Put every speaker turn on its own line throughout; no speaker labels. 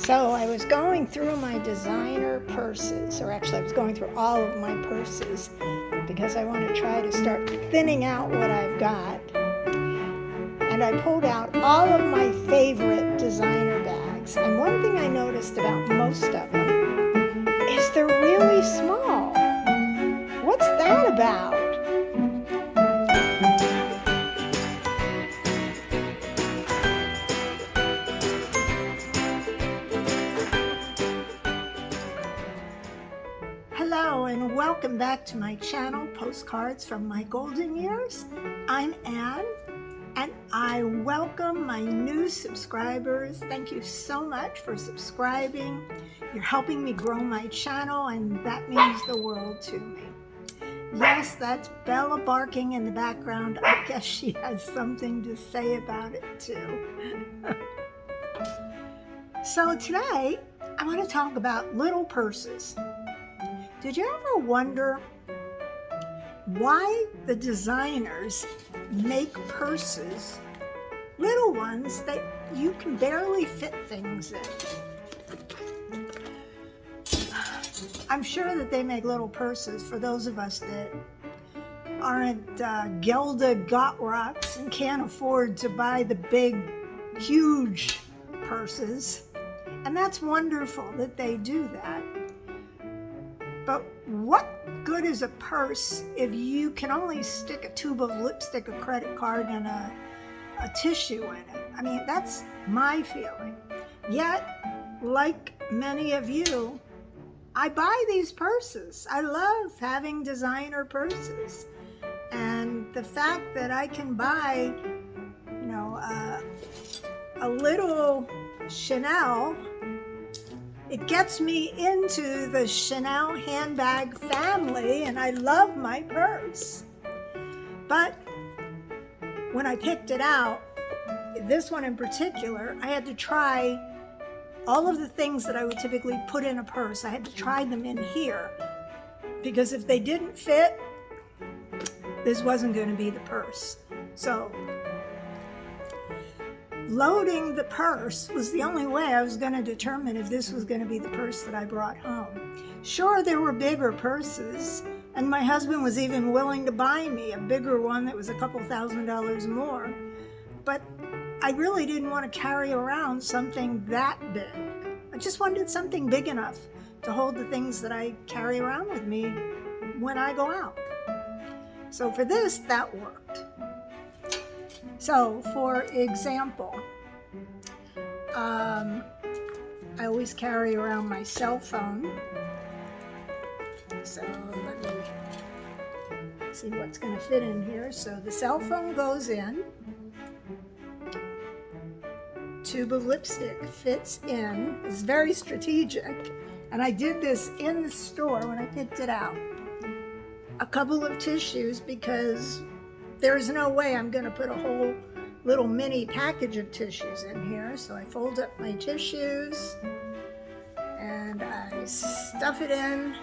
So I was going through my designer purses, or actually I was going through all of my purses because I want to try to start thinning out what I've got. And I pulled out all of my favorite designer bags. And one thing I noticed about most of them is they're really small. What's that about? Hello and welcome back to my channel, Postcards from My Golden Years. I'm Anne and I welcome my new subscribers. Thank you so much for subscribing. You're helping me grow my channel and that means the world to me. Yes, that's Bella barking in the background. I guess she has something to say about it too. So today I want to talk about little purses. Did you ever wonder why the designers make purses, little ones that you can barely fit things in? I'm sure that they make little purses for those of us that aren't Gelda Gottrocks and can't afford to buy the big, huge purses. And that's wonderful that they do that. But what good is a purse if you can only stick a tube of lipstick, a credit card, and a tissue in it? I mean, that's my feeling. Yet, like many of you, I buy these purses. I love having designer purses. And the fact that I can buy, a little Chanel, it gets me into the Chanel handbag family, and I love my purse. But when I picked it out, this one in particular, I had to try all of the things that I would typically put in a purse. I had to try them in here, because if they didn't fit, this wasn't going to be the purse. So loading the purse was the only way I was going to determine if this was going to be the purse that I brought home. Sure, there were bigger purses, and my husband was even willing to buy me a bigger one that was a couple $1,000s more, but I really didn't want to carry around something that big. I just wanted something big enough to hold the things that I carry around with me when I go out. So for this, that worked. So, for example, I always carry around my cell phone. So, let me see what's going to fit in here. So, the cell phone goes in. Tube of lipstick fits in. It's very strategic. And I did this in the store when I picked it out. A couple of tissues because there's no way I'm going to put a whole little mini package of tissues in here. So I fold up my tissues and I stuff it in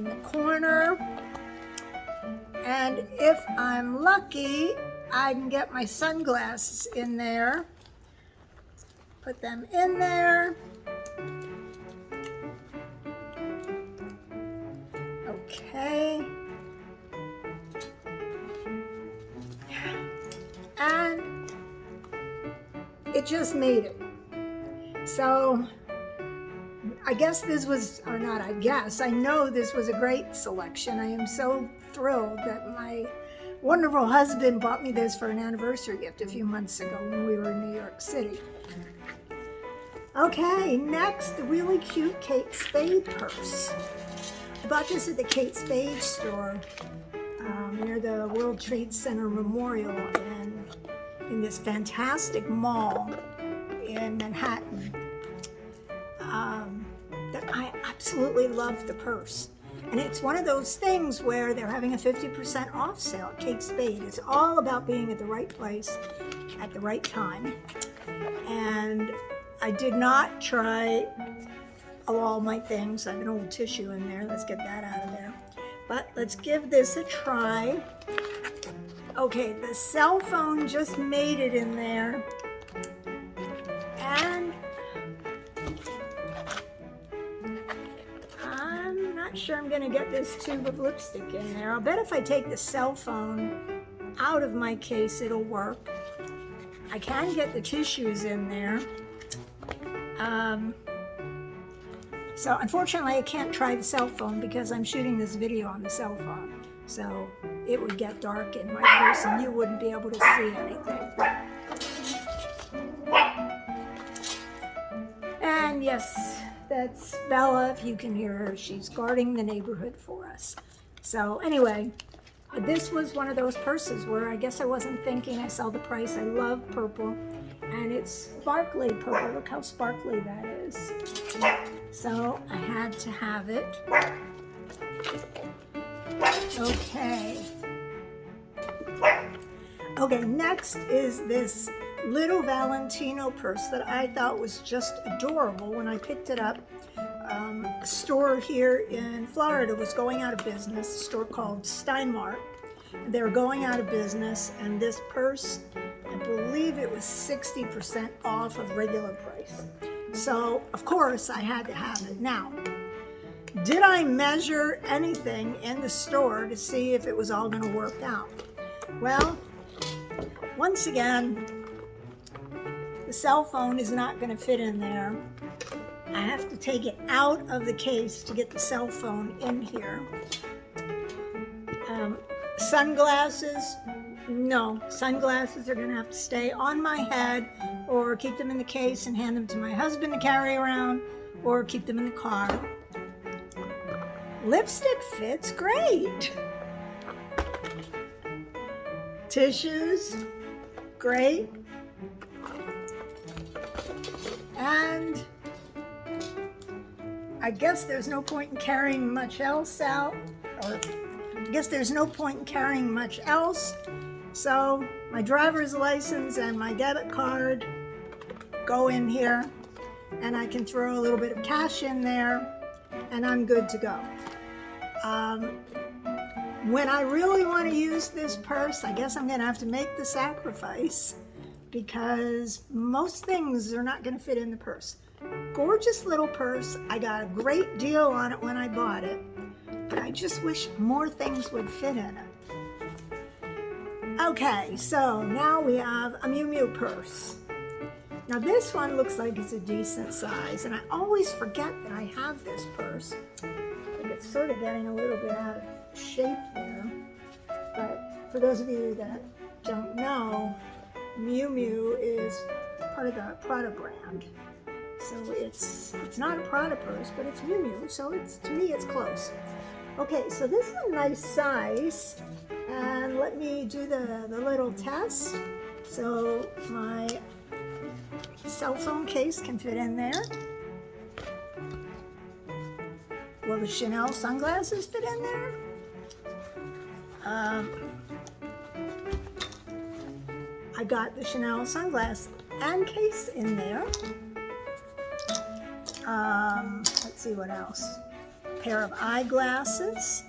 the corner. And if I'm lucky, I can get my sunglasses in there. Put them in there. Okay. And it just made it. So I guess this was, or not I guess, I know this was a great selection. I am so thrilled that my wonderful husband bought me this for an anniversary gift a few months ago when we were in New York City. Okay, next, the really cute Kate Spade purse. I bought this at the Kate Spade store near the World Trade Center Memorial in this fantastic mall in Manhattan. That I absolutely love the purse. And it's one of those things where they're having a 50% off sale at Kate Spade. It's all about being at the right place at the right time. And I did not try all my things. I have an old tissue in there. Let's get that out of there. But let's give this a try. Okay, the cell phone just made it in there. And sure I'm gonna get this tube of lipstick in there. I'll bet if I take the cell phone out of my case, it'll work. I can get the tissues in there. So unfortunately, I can't try the cell phone because I'm shooting this video on the cell phone. So it would get dark in my purse and you wouldn't be able to see anything. And yes, that's Bella, if you can hear her. She's guarding the neighborhood for us. So anyway, this was one of those purses where I guess I wasn't thinking. I saw the price. I love purple. And it's sparkly purple. Look how sparkly that is. So I had to have it. Okay. Okay, next is this little Valentino purse that I thought was just adorable when I picked it up. A store here in Florida was going out of business, a store called Steinmart. They were going out of business, and this purse, I believe it was 60% off of regular price. So, of course, I had to have it. Now, did I measure anything in the store to see if it was all going to work out? Well, once again, the cell phone is not going to fit in there. I have to take it out of the case to get the cell phone in here. Sunglasses, no. Sunglasses are going to have to stay on my head, or keep them in the case and hand them to my husband to carry around, or keep them in the car. Lipstick fits great. Tissues, great. And I guess there's no point in carrying much else out, or I guess there's no point in carrying much else. So my driver's license and my debit card go in here, and I can throw a little bit of cash in there, and I'm good to go. When I really want to use this purse, I guess I'm going to have to make the sacrifice, because most things are not going to fit in the purse. Gorgeous little purse. I got a great deal on it when I bought it, but I just wish more things would fit in it. Okay, so now we have a Miu Miu purse. Now this one looks like it's a decent size, and I always forget that I have this purse. I think it's sort of getting a little bit out of shape there. But for those of you that don't know, Miu Miu is part of the Prada brand. So it's not a Prada purse, but it's Miu Miu, so to me it's close. Okay, so this is a nice size, and let me do the little test. So my cell phone case can fit in there. Will the Chanel sunglasses fit in there? I got the Chanel sunglass and case in there. Let's see what else. Pair of eyeglasses.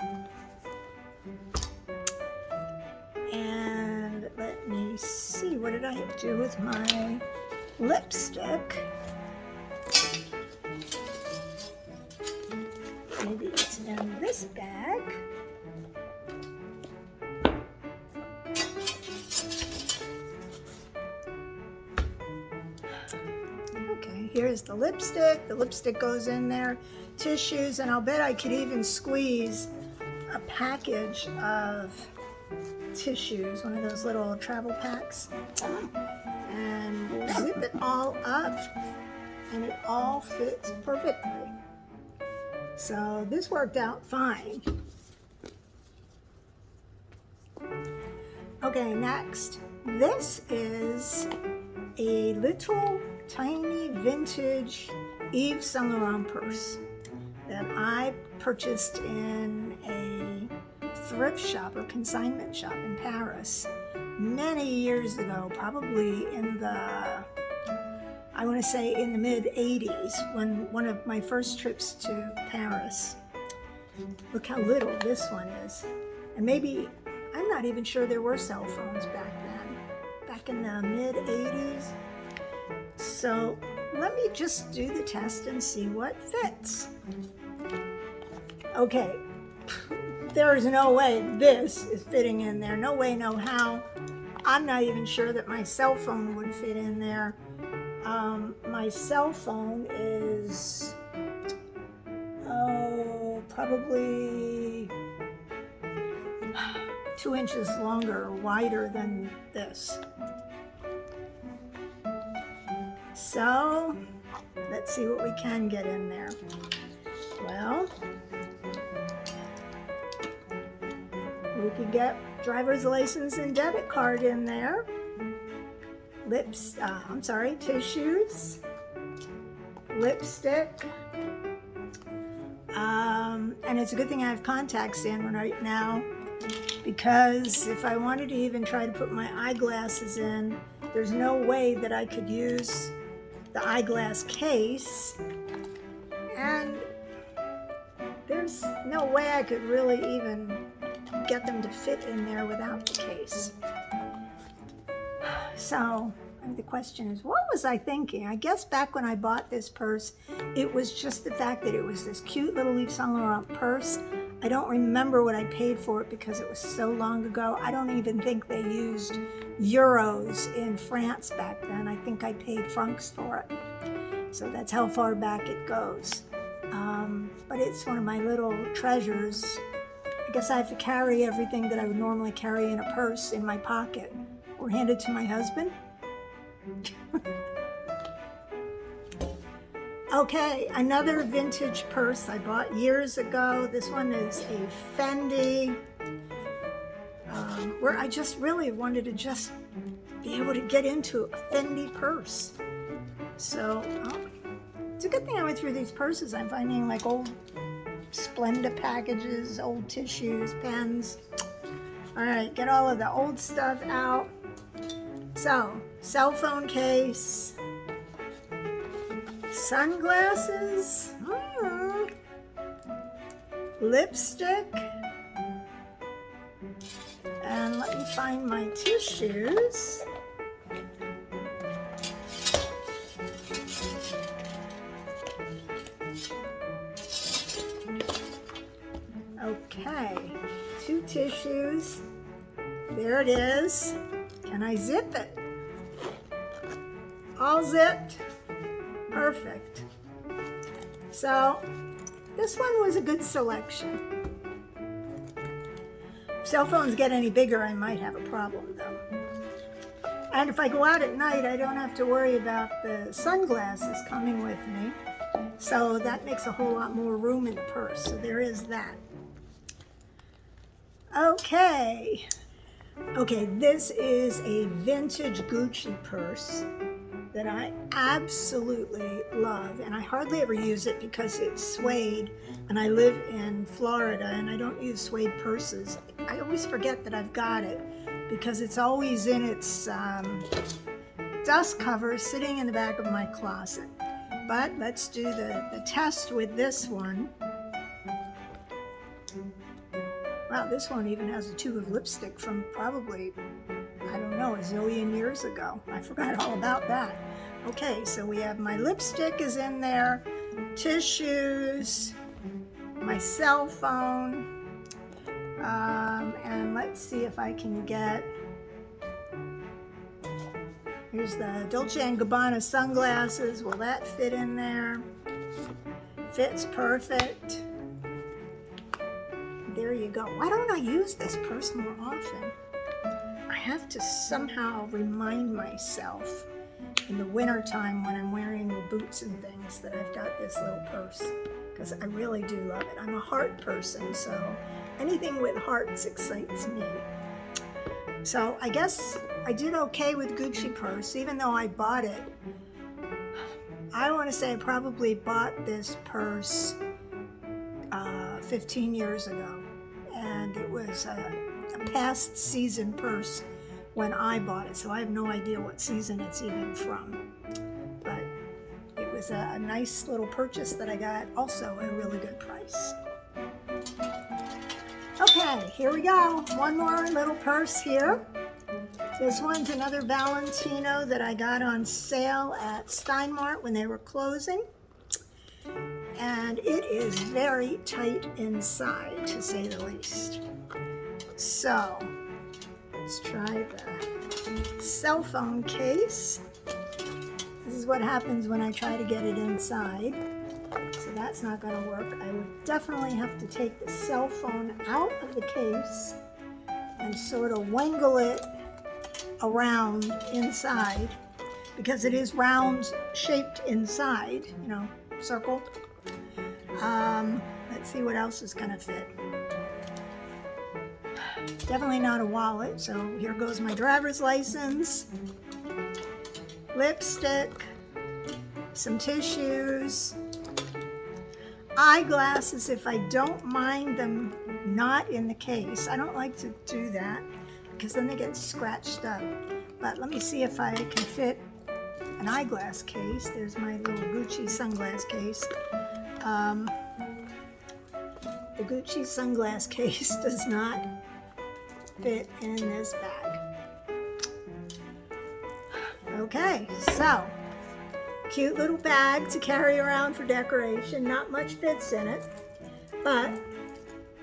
And let me see, what did I do with my lipstick? Maybe it's in this bag. Okay, here's the lipstick. The lipstick goes in there. Tissues, and I'll bet I could even squeeze a package of tissues, one of those little travel packs, and we'll zip it all up, and it all fits perfectly. So this worked out fine. Okay, next. This is a little tiny vintage Yves Saint Laurent purse that I purchased in a thrift shop or consignment shop in Paris many years ago, probably in the, I want to say in the mid-'80s, when one of my first trips to Paris. Look how little this one is. And maybe, I'm not even sure there were cell phones back then, back in the mid-'80s. So let me just do the test and see what fits. Okay, there is no way this is fitting in there. No way, no how. I'm not even sure that my cell phone would fit in there. My cell phone is, probably 2 inches longer or wider than this. So let's see what we can get in there. Well, we could get driver's license and debit card in there. Tissues, lipstick, and it's a good thing I have contacts in right now, because if I wanted to even try to put my eyeglasses in, there's no way that I could use the eyeglass case, and there's no way I could really even get them to fit in there without the case. So the question is, what was I thinking? I guess back when I bought this purse, it was just the fact that it was this cute little Yves Saint Laurent purse. I don't remember what I paid for it because it was so long ago. I don't even think they used euros in France back then. I think I paid francs for it. So that's how far back it goes. But it's one of my little treasures. I guess I have to carry everything that I would normally carry in a purse in my pocket or hand it to my husband. Okay, another vintage purse I bought years ago. This one is a Fendi, where I just really wanted to just be able to get into a Fendi purse. So it's a good thing I went through these purses. I'm finding like old Splenda packages, old tissues, pens. All right, get all of the old stuff out. So, cell phone case, sunglasses, lipstick, and let me find my tissues. Okay, 2 tissues. There it is. Can I zip it? All zipped. Perfect. So this one was a good selection. If cell phones get any bigger, I might have a problem though. And if I go out at night, I don't have to worry about the sunglasses coming with me. So that makes a whole lot more room in the purse. So there is that. Okay. Okay, this is a vintage Gucci purse that I absolutely love, and I hardly ever use it because it's suede, and I live in Florida and I don't use suede purses. I always forget that I've got it because it's always in its dust cover sitting in the back of my closet. But let's do the test with this one. Wow, this one even has a tube of lipstick from probably, I don't know, a zillion years ago. I forgot all about that. Okay, so we have my lipstick is in there, tissues, my cell phone, and let's see if I can get, here's the Dolce & Gabbana sunglasses. Will that fit in there? Fits perfect. There you go. Why don't I use this purse more often? I have to somehow remind myself in the wintertime when I'm wearing boots and things that I've got this little purse, because I really do love it. I'm a heart person, so anything with hearts excites me. So I guess I did okay with Gucci purse, even though I bought it. I want to say I probably bought this purse 15 years ago, and it was a past season purse when I bought it, so I have no idea what season it's even from, but it was a nice little purchase that I got also at a really good price. Okay, here we go. One more little purse here. This one's another Valentino that I got on sale at Steinmart when they were closing. and it is very tight inside, to say the least. So let's try the cell phone case. This is what happens when I try to get it inside. So that's not going to work. I would definitely have to take the cell phone out of the case and sort of wangle it around inside, because it is round shaped inside, you know, circle. Let's see what else is going to fit. Definitely not a wallet, so here goes my driver's license, lipstick, some tissues, eyeglasses if I don't mind them not in the case. I don't like to do that because then they get scratched up. But let me see if I can fit an eyeglass case. There's my little Gucci sunglass case. The Gucci sunglass case does not fit in this bag. Okay, so cute little bag to carry around for decoration. Not much fits in it, but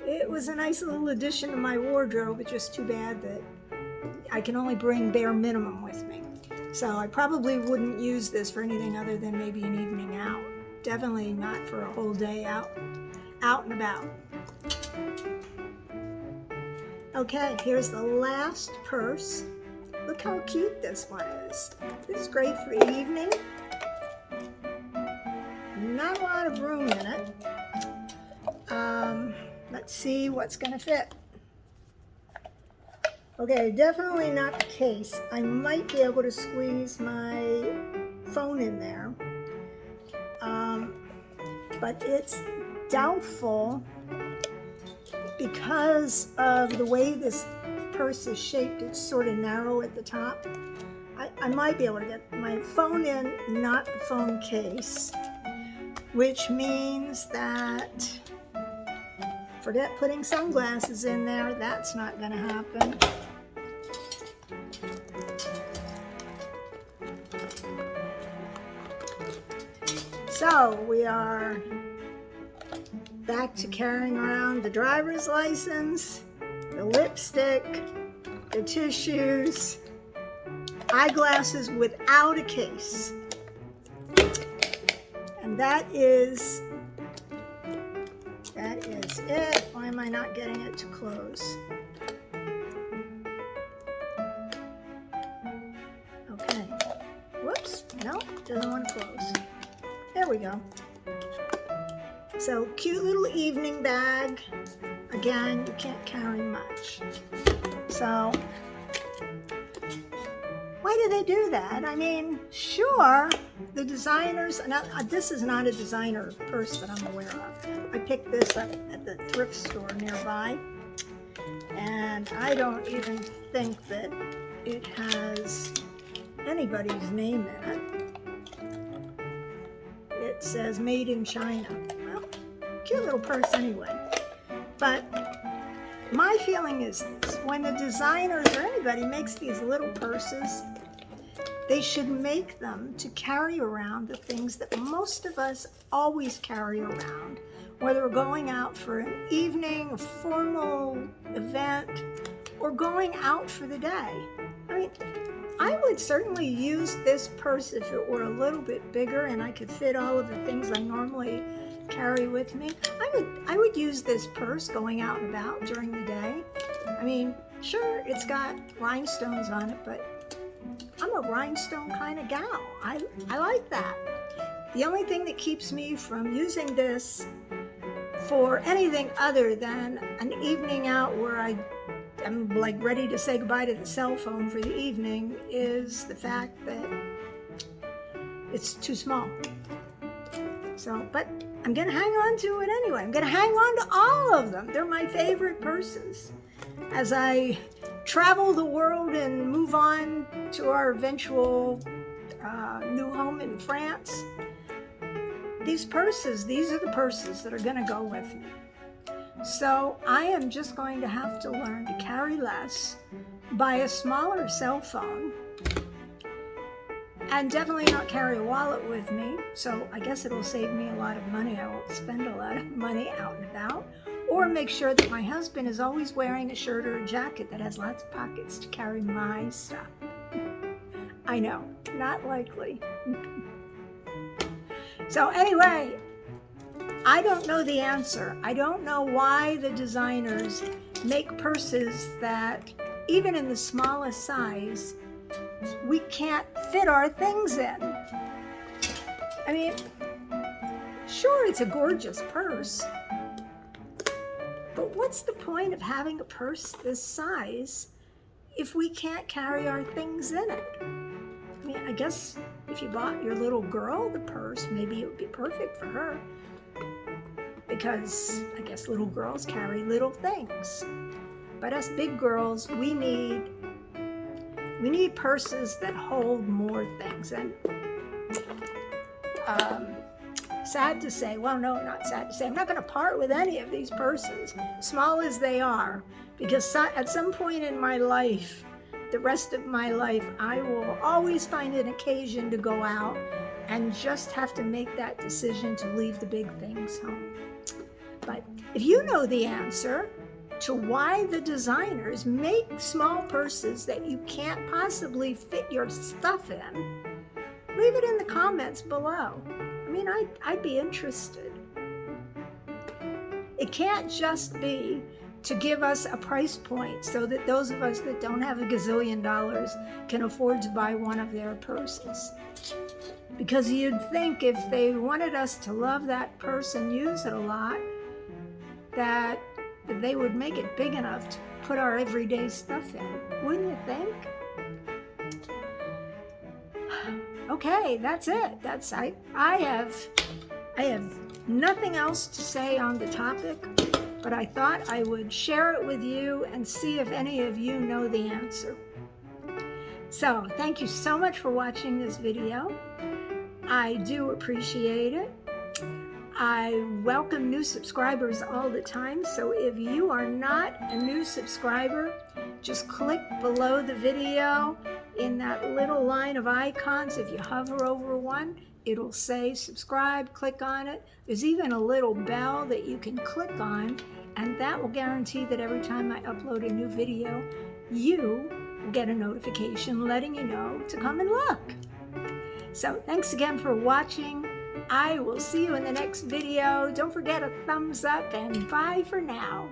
it was a nice little addition to my wardrobe. It's just too bad that I can only bring bare minimum with me. So I probably wouldn't use this for anything other than maybe an evening out. Definitely not for a whole day out and about. Okay, here's the last purse. Look how cute this one is. This is great for evening. Not a lot of room in it. Let's see what's gonna fit. Okay, definitely not the case. I might be able to squeeze my phone in there, but it's doubtful because of the way this purse is shaped. It's sort of narrow at the top. I might be able to get my phone in, not the phone case, which means that forget putting sunglasses in there. That's not going to happen. So we are back to carrying around the driver's license, the lipstick, the tissues, eyeglasses without a case. And that is it. Why am I not getting it to close? Okay. Whoops. No, doesn't want to close. There we go. So cute little evening bag. Again, you can't carry much. So why do they do that? I mean, sure, the designers, now this is not a designer purse that I'm aware of. I picked this up at the thrift store nearby, and I don't even think that it has anybody's name in it. It says made in China. Well, cute little purse anyway. But my feeling is this: when the designers or anybody makes these little purses, they should make them to carry around the things that most of us always carry around, whether we're going out for an evening, a formal event, or going out for the day. I mean, I would certainly use this purse if it were a little bit bigger and I could fit all of the things I normally carry with me. I would use this purse going out and about during the day. I mean, sure, it's got rhinestones on it, but I'm a rhinestone kind of gal. I like that. The only thing that keeps me from using this for anything other than an evening out where I'm like ready to say goodbye to the cell phone for the evening is the fact that it's too small. So, but I'm gonna hang on to it anyway. I'm gonna hang on to all of them. They're my favorite purses. As I travel the world and move on to our eventual new home in France, these are the purses that are gonna go with me. So I am just going to have to learn to carry less, buy a smaller cell phone, And definitely not carry a wallet with me, so I guess it'll save me a lot of money. I won't spend a lot of money out and about. Or make sure that my husband is always wearing a shirt or a jacket that has lots of pockets to carry my stuff. I know, not likely. So anyway, I don't know the answer. I don't know why the designers make purses that, even in the smallest size, we can't fit our things in. I mean, sure, it's a gorgeous purse, but what's the point of having a purse this size if we can't carry our things in it? I mean, I guess if you bought your little girl the purse, maybe it would be perfect for her, because I guess little girls carry little things. But us big girls, we need purses that hold more things. And sad to say, well, no, not sad to say, I'm not going to part with any of these purses, small as they are, because at some point in my life, the rest of my life, I will always find an occasion to go out and just have to make that decision to leave the big things home. But if you know the answer to why the designers make small purses that you can't possibly fit your stuff in, leave it in the comments below. I mean, I'd be interested. It can't just be to give us a price point so that those of us that don't have a gazillion dollars can afford to buy one of their purses. Because you'd think if they wanted us to love that purse and use it a lot, that they would make it big enough to put our everyday stuff in. Wouldn't you think? Okay, that's it. I have nothing else to say on the topic, but I thought I would share it with you and see if any of you know the answer. So, thank you so much for watching this video. I do appreciate it. I welcome new subscribers all the time, so if you are not a new subscriber, just click below the video in that little line of icons. If you hover over one, it'll say subscribe, click on it. There's even a little bell that you can click on, and that will guarantee that every time I upload a new video, you will get a notification letting you know to come and look. So thanks again for watching. I will see you in the next video. Don't forget a thumbs up, and bye for now.